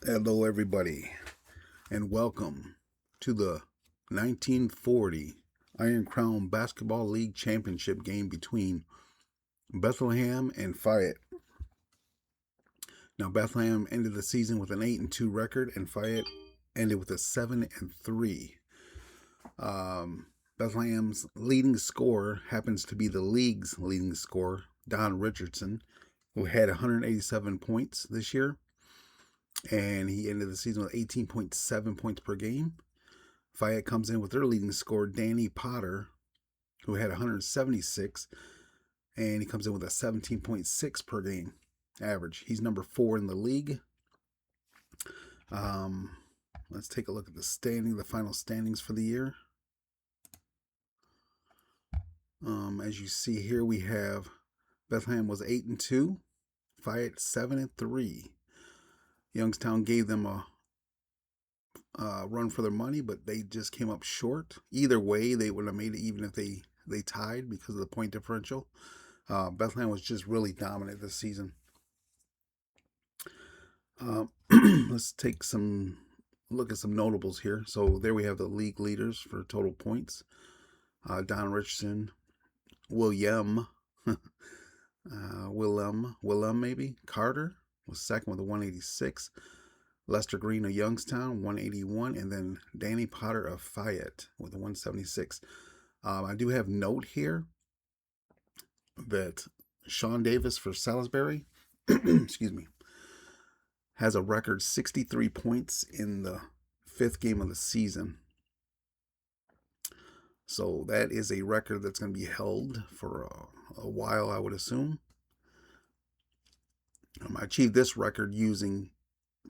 Hello, everybody, and welcome to the 1940 Iron Crown Basketball League Championship game between Bethlehem and Fayette. Now, Bethlehem ended the season with an 8-2 record, and Fayette ended with a 7-3. Bethlehem's leading scorer happens to be the league's leading scorer, Don Richardson, who had 187 points this year. And he ended the season with 18.7 points per game. Fayette comes in with their leading scorer, Danny Potter, who had 176, and he comes in with a 17.6 per game average. He's number 4 in the league. Let's take a look at the final standings for the year. As you see here, we have Bethlehem was 8-2, Fayette 7-3. Youngstown gave them a run for their money, but they just came up short. Either way, they would have made it even if they tied because of the point differential. Bethlehem was just really dominant this season. Let's take some look at some notables here. So there we have the league leaders for total points. Don Richardson, Willem maybe, Carter was second with a 186. Lester Green of Youngstown, 181, and then Danny Potter of Fayette with a 176. I do have note here that Sean Davis for Salisbury, excuse me, has a record 63 points in the 5th game of the season. So that is a record that's going to be held for a while, I would assume. I achieved this record using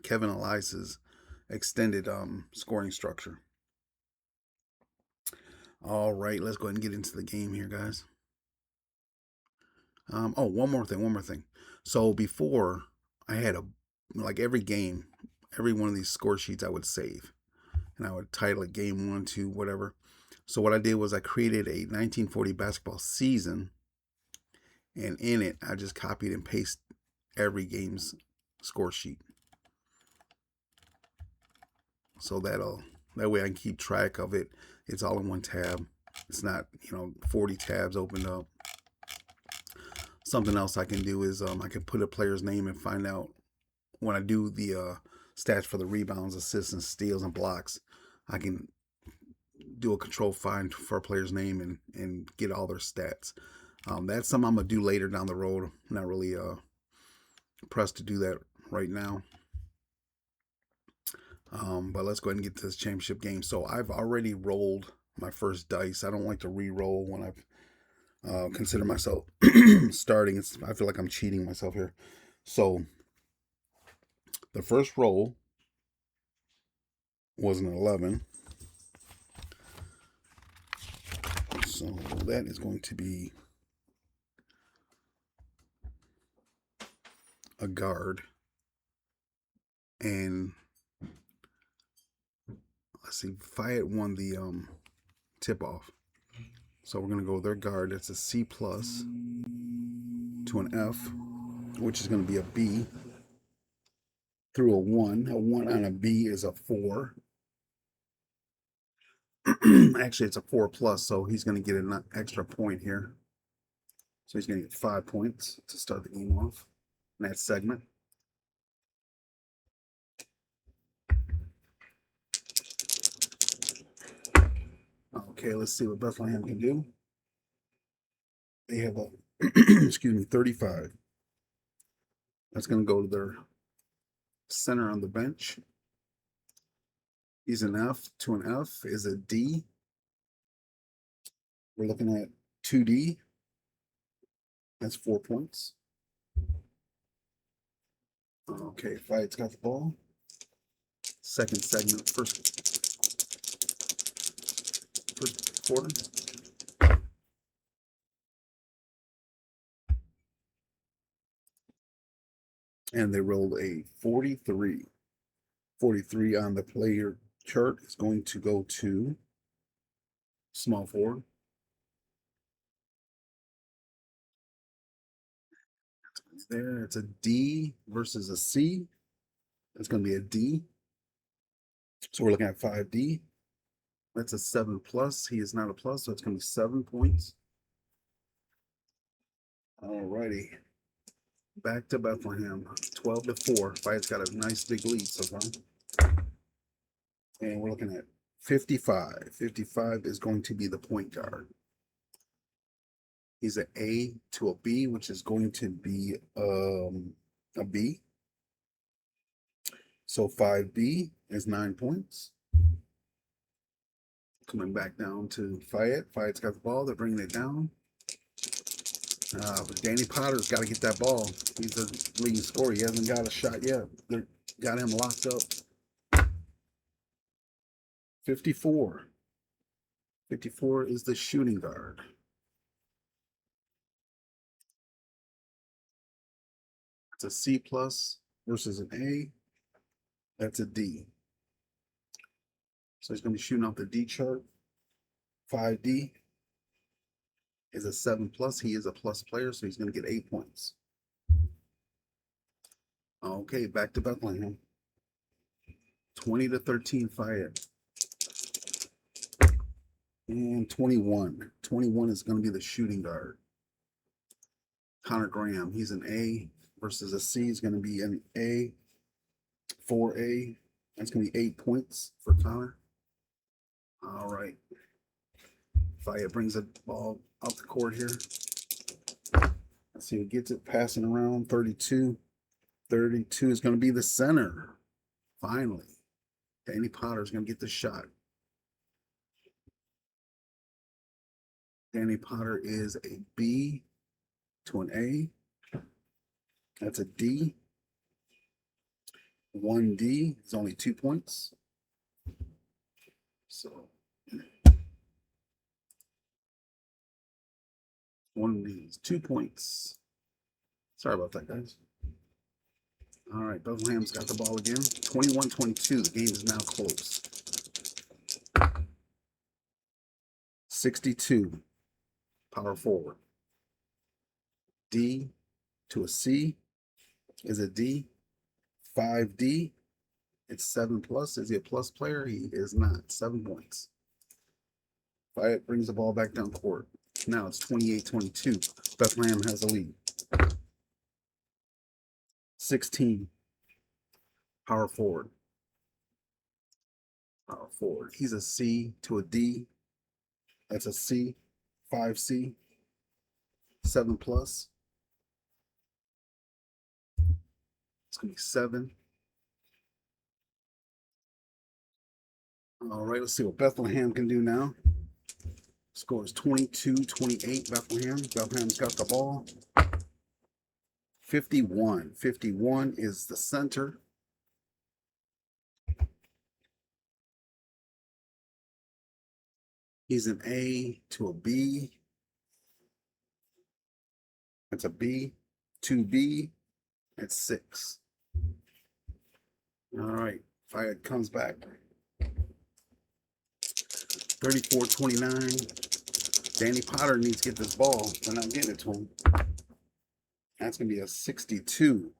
Kevin Elias's extended scoring structure. All right, let's go ahead and get into the game here, guys. One more thing. So before, I had like every game, every one of these score sheets I would save, and I would title it game 1, 2, whatever. So what I did was I created a 1940 basketball season, and in it I just copied and pasted every game's score sheet. So that way I can keep track of it. It's all in one tab. It's not, 40 tabs opened up. Something else I can do is I can put a player's name and find out when I do the stats for the rebounds, assists, and steals and blocks. I can do a control find for a player's name and get all their stats. That's something I'm going to do later down the road. I'm not really pressed to do that right now. But let's go ahead and get to this championship game. So I've already rolled my first dice. I don't like to re-roll when I've considered myself starting. I feel like I'm cheating myself here. So the first roll was an 11. So that is going to be a guard. And let's see, Fayette won the tip-off. So we're going to go with their guard. That's a C+ to an F, which is going to be a B, through a 1. A 1 on a B is a 4. Actually, it's a 4+, so he's going to get an extra point here. So he's going to get 5 points to start the game off in that segment. Okay, let's see what Bethlehem can do. They have a, 35. That's going to go to their center on the bench. He's an F to an F is a D. We're looking at 2D. That's 4 points. Okay, Fayette's got the ball. Second segment, first quarter. And they rolled a 43. 43 on the player chart is going to go to small forward. There, it's a D versus a C. It's going to be a D. So we're looking at 5D. That's a 7 plus. He is not a plus, so it's going to be 7 points. Alrighty. Back to Bethlehem. 12-4. Fayette's got a nice big lead so far. And we're looking at 55. 55 is going to be the point guard. He's an A to a B, which is going to be a B. So 5B is 9 points. Coming back down to Fayette. Fayette's got the ball. They're bringing it down. But Danny Potter's got to get that ball. He's the leading scorer. He hasn't got a shot yet. They got him locked up. 54. 54 is the shooting guard. It's a C plus versus an A. That's a D. So he's going to be shooting off the D chart. 5D is a 7 plus. He is a plus player, so he's going to get 8 points. Okay, back to Bethlehem. 20-13 Fayette. And 21. 21 is going to be the shooting guard. Connor Graham, he's an A versus a C is going to be an A. 4A. That's going to be 8 points for Connor. All right. Fayette brings the ball out the court here. Let's see who gets it, passing around. 32. 32 is going to be the center. Finally. Danny Potter is going to get the shot. Danny Potter is a B to an A. That's a D. 1D is only 2 points. So one of these 2 points. Sorry about that, guys. All right, Bethlehem's got the ball again. 21-22. The game is now close. 62. Power forward. D to a C is a D. 5D. It's 7 plus. Is he a plus player? He is not. 7 points. Fayette brings the ball back down court. Now it's 28-22. Bethlehem has a lead. 16. Power forward. Power forward. He's a C to a D. That's a C. 5C. 7 plus. It's going to be 7. All right, let's see what Bethlehem can do now. Score is 22-28 Bethlehem. Bethlehem's got the ball. 51. 51 is the center. He's an A to a B. That's a B. 2B. That's 6. All right. Fayette comes back. 34-29. Danny Potter needs to get this ball. They're not getting it to him. That's going to be a 62.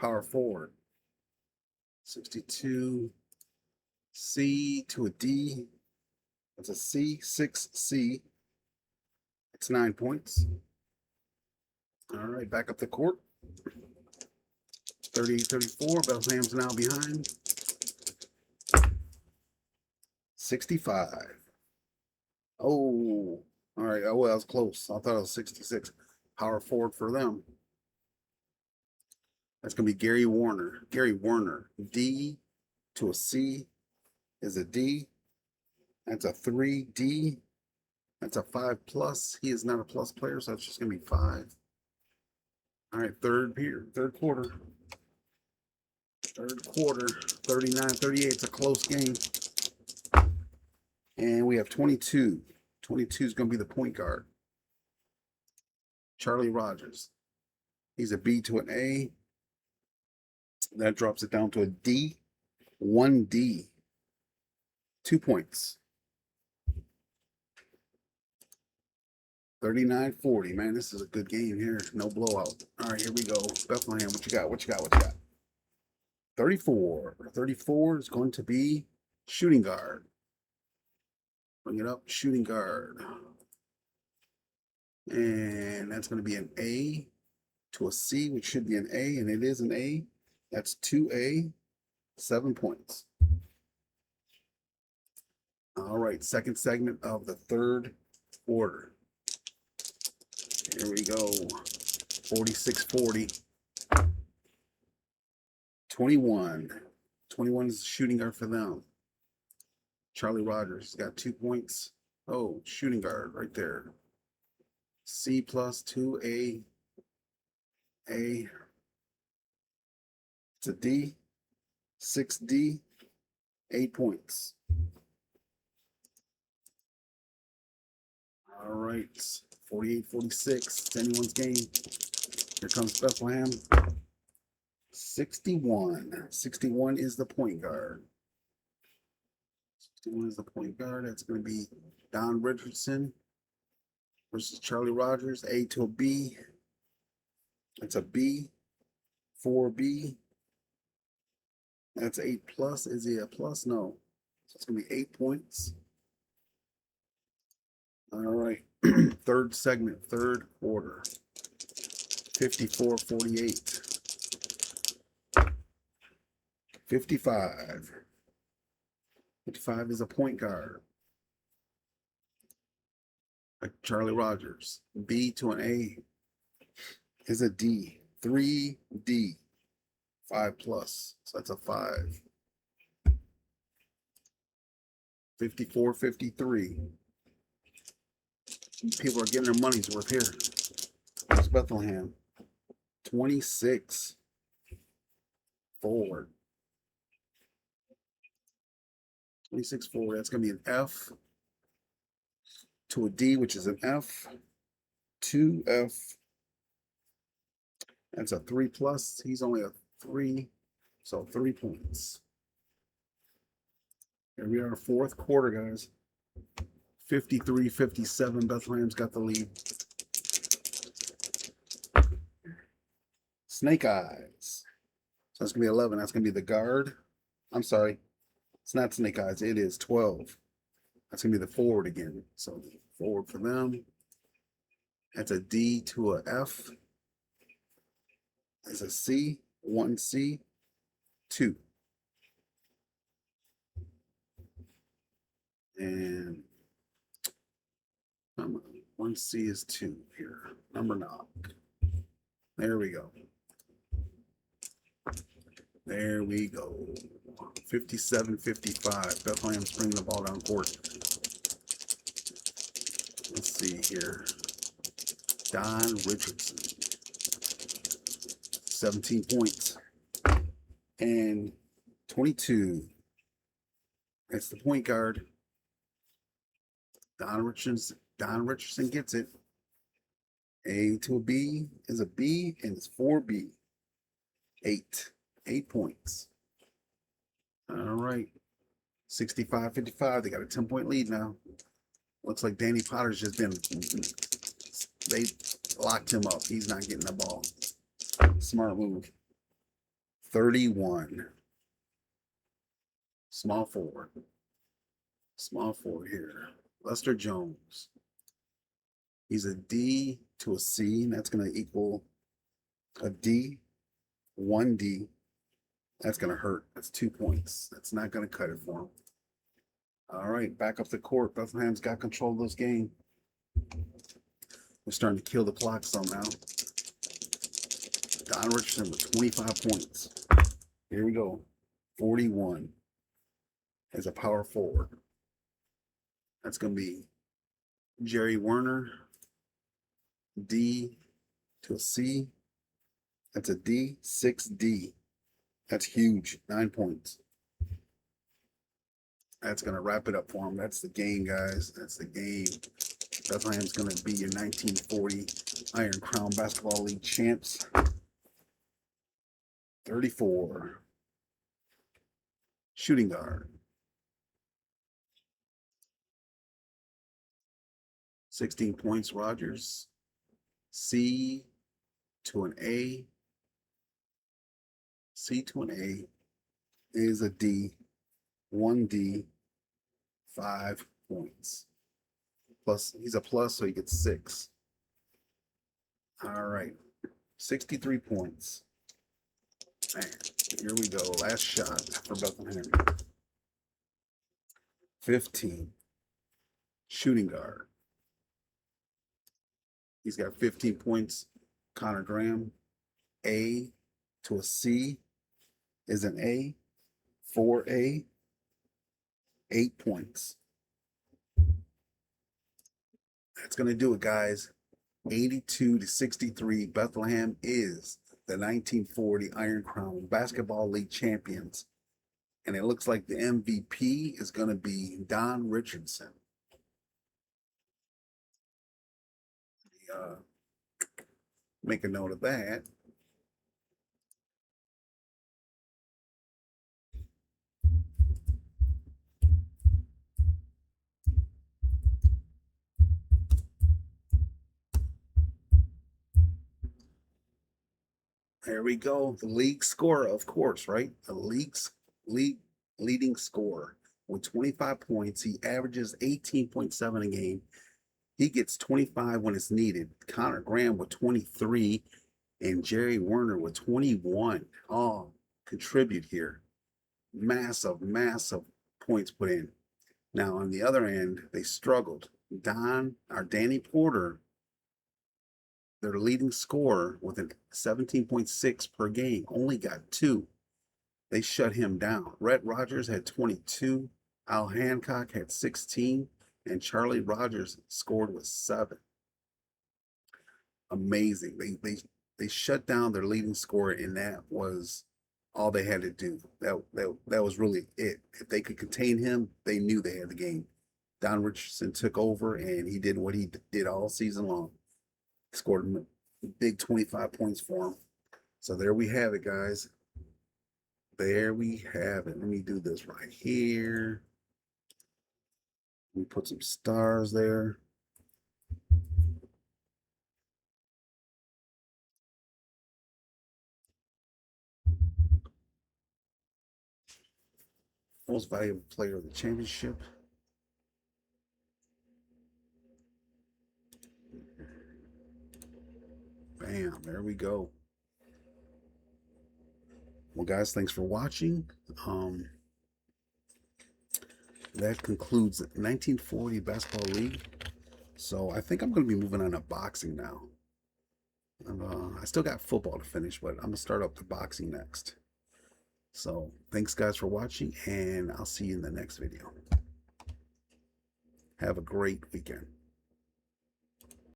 Power forward. 62. C to a D. That's a C. 6C. It's 9 points. All right, back up the court. 38-34. Bethlehem's now behind. 65. Oh, all right. Oh, well, that was close. I thought it was 66. Power forward for them. That's going to be Gary Warner. Gary Warner. D to a C is a D. That's a 3D. That's a 5 plus. He is not a plus player, so that's just going to be 5. All right, third quarter. Third quarter, 39-38. It's a close game. And we have 22. 22 is going to be the point guard. Charlie Rogers. He's a B to an A. That drops it down to a D. 1D. 2 points. 39-40. Man, this is a good game here. No blowout. All right, here we go. Bethlehem, what you got? 34. 34 is going to be shooting guard. Bring it up, shooting guard. And that's going to be an A to a C, which should be an A, and it is an A. That's 2A, 7 points. All right, second segment of the third quarter. Here we go. 46-40. 21. 21 is shooting guard for them. Charlie Rogers got 2 points. Oh, shooting guard right there. C plus 2A. A. It's a D. 6D. 8 points. All right. 48-46. It's anyone's game. Here comes Bethlehem. 61. 61 is the point guard. 61 is the point guard. That's going to be Don Richardson versus Charlie Rogers. A to a B. It's a B. 4B. That's 8 plus. Is he a plus? No. So it's going to be 8 points. All right. Third segment, third quarter. 54-48. 55. 55 is a point guard. Like Charlie Rogers. B to an A is a D. 3D. 5 plus. So that's a 5. 54-53. People are getting their money's worth here. There's Bethlehem. 26. Forward. 26 forward. That's going to be an F to a D, which is an F. 2F. That's a 3 plus. He's only a 3. So 3 points. Here we are, fourth quarter, guys. 53-57. Bethlehem's got the lead. Snake Eyes. So that's going to be 11. That's going to be the guard. I'm sorry. It's not Snake Eyes. It is 12. That's going to be the forward again. So forward for them. That's a D to a F. That's a C. 1C. 2. And 1C is 2 here. Number knock. There we go. There we go. 57-55. Bethlehem's bringing the ball down court. Let's see here. Don Richardson. 17 points. And 22. That's the point guard. Don Richardson gets it. A to a B is a B, and it's 4B. 8 points. All right. 65-55. They got a 10-point lead now. Looks like Danny Potter's just been, they locked him up. He's not getting the ball. Smart move. 31. Small forward. Small forward here. Lester Jones. He's a D to a C, and that's going to equal a D. 1D. That's going to hurt. That's 2 points. That's not going to cut it for him. All right, back up the court. Bethlehem's got control of this game. We're starting to kill the clock somehow. Don Richardson with 25 points. Here we go. 41 as a power forward. That's going to be Jerry Werner. D to a C. That's a D. 6D. That's huge. 9 points. That's going to wrap it up for him. That's the game, guys. That's the game. Bethlehem's going to be your 1940 Iron Crown Basketball League champs. 34. Shooting guard. 16 points, Rogers. C to an A. C to an A. is a D, 1D, 5 points. Plus, he's a plus, so he gets 6. All right, 63 points. Man, here we go. Last shot for Bethlehem. 15. Shooting guard. He's got 15 points. Connor Graham. A to a C is an A. 4A. 8 points. That's going to do it, guys. 82-63. Bethlehem is the 1940 Iron Crown Basketball League champions. And it looks like the MVP is going to be Don Richardson. Make a note of that. There we go. The league scorer, of course, right? The league leading scorer with 25 points. He averages 18.7 a game. He gets 25 when it's needed. Connor Graham with 23 and Jerry Werner with 21. All contribute here. Massive, massive points put in. Now, on the other end, they struggled. Danny Porter, their leading scorer with a 17.6 per game, only got 2. They shut him down. Rhett Rogers had 22. Al Hancock had 16. And Charlie Rogers scored with 7. Amazing. They shut down their leading scorer, and that was all they had to do. That was really it. If they could contain him, they knew they had the game. Don Richardson took over, and he did what he did all season long. Scored a big 25 points for him. So there we have it, guys. There we have it. Let me do this right here. We put some stars there. Most valuable player of the championship. Bam, there we go. Well, guys, thanks for watching. That concludes the 1940 Basketball League. So I think I'm going to be moving on to boxing now. I still got football to finish, but I'm going to start up the boxing next. So thanks, guys, for watching, and I'll see you in the next video. Have a great weekend.